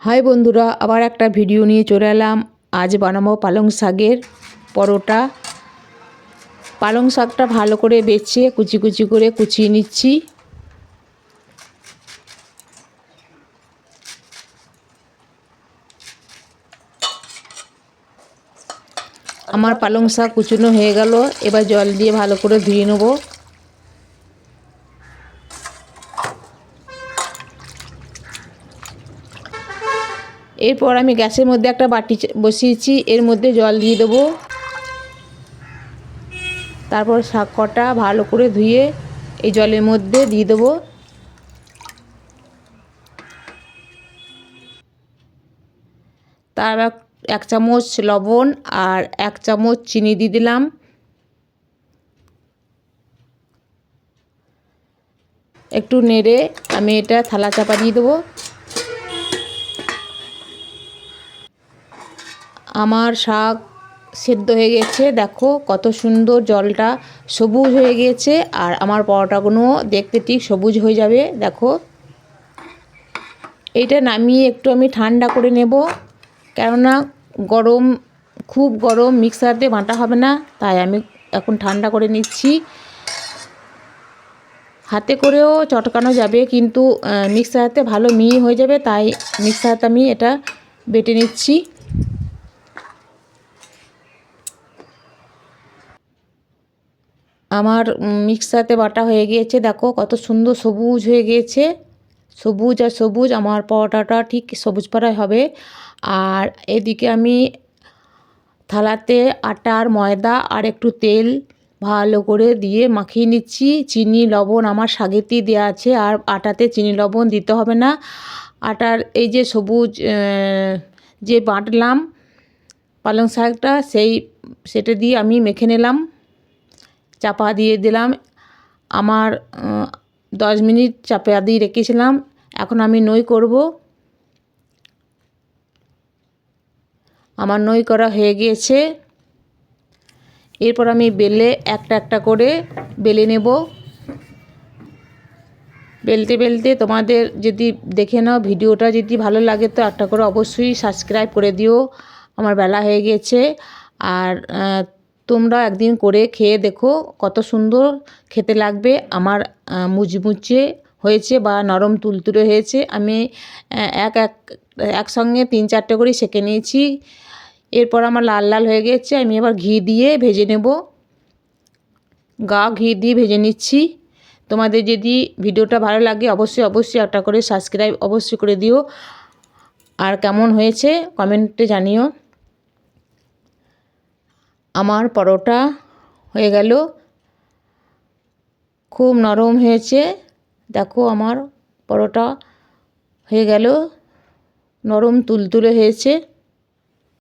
High বন্ধুরা, আবার একটা ভিডিও নিয়ে চলে এলাম। আজ বানাবো পালং শাকের পরোটা। পালং শাকটা ভালো করে বেছে কুচি কুচি করে কুচিয়ে নিচ্ছি। আমার পালং শাক কুচনো হয়ে গেল। এবার জল দিয়ে ভালো করে ধুয়ে নেব। এরপর আমি গ্যাসের মধ্যে একটা বাটি বসিয়েছি, এর মধ্যে জল দিয়ে দেবো। তারপর শাক কটা ভালো করে ধুয়ে এই জলের মধ্যে দিয়ে দেবো। তার এক চামচ লবণ আর এক চামচ চিনি দিয়ে দিলাম। একটু নেড়ে আমি এটা থালা চাপা দিয়ে দেবো। আমার শাক সেদ্ধ হয়ে গেছে, দেখো কত সুন্দর জলটা সবুজ হয়ে গেছে। আর আমার পরোটাগুলো দেখতে ঠিক সবুজ হয়ে যাবে। দেখো, এটা নামিয়ে একটু আমি ঠান্ডা করে নেব, কেননা গরম, খুব গরম মিক্সারে বাটা হবে না, তাই আমি এখন ঠান্ডা করে নিচ্ছি। হাতে করেও চটকানো যাবে, কিন্তু মিক্সারেতে ভালো মিহি হয়ে যাবে, তাই মিক্সারেতে আমি এটা বেটে নিচ্ছি। আমার মিক্সারে বাটা হয়ে গিয়েছে, দেখো কত সুন্দর সবুজ হয়ে গিয়েছে। সবুজ আর সবুজ, আমার পরোটাটা ঠিক সবুজ পাড়ায় হবে। আর এদিকে আমি থালাতে আটা আর ময়দা আর একটু তেল ভালো করে দিয়ে মাখিয়ে নিচ্ছি। চিনি লবণ আমার শাকেতেই দেওয়া আছে, আর আটাতে চিনি লবণ দিতে হবে না। আটার এই যে সবুজ যে বাটলাম পালং শাকটা, সেটা দিয়ে আমি মেখে নিলাম। চাপা দিয়ে দিলাম। আমার 10 মিনিট চাপা দিয়ে রেখেছিলাম। এখন আমি নই করব। আমার নই করা হয়ে গিয়েছে। এরপর আমি বেলে একটা একটা করে বেলে নেব। বেলতে বেলতে তোমাদের যদি দেখে নাও ভিডিওটা, যদি ভালো লাগে তো একটা করে অবশ্যই সাবস্ক্রাইব করে দিও। আমার বেলা হয়ে গিয়েছে। আর তোমরা একদিন করে খেয়ে দেখো কত সুন্দর খেতে লাগবে। আমার মুচমুচে হয়েছে বা নরম তুলতুলে হয়েছে। আমি একসঙ্গে 3-4টে করে সেঁকে নিয়েছি। এরপর আমার লাল লাল হয়ে গেছে, আমি এবার ঘি দিয়ে ভেজে নেব। ঘি দিয়ে ভেজে নিচ্ছি। তোমাদের যদি ভিডিওটা ভালো লাগে অবশ্যই একটা করে সাবস্ক্রাইব অবশ্যই করে দিও। আর কেমন হয়েছে কমেন্টে জানিও। আমার পরোটা হয়ে গেল, খুব নরম হয়েছে। দেখো আমার পরোটা হয়ে গেল, নরম তুলতুলে হয়েছে।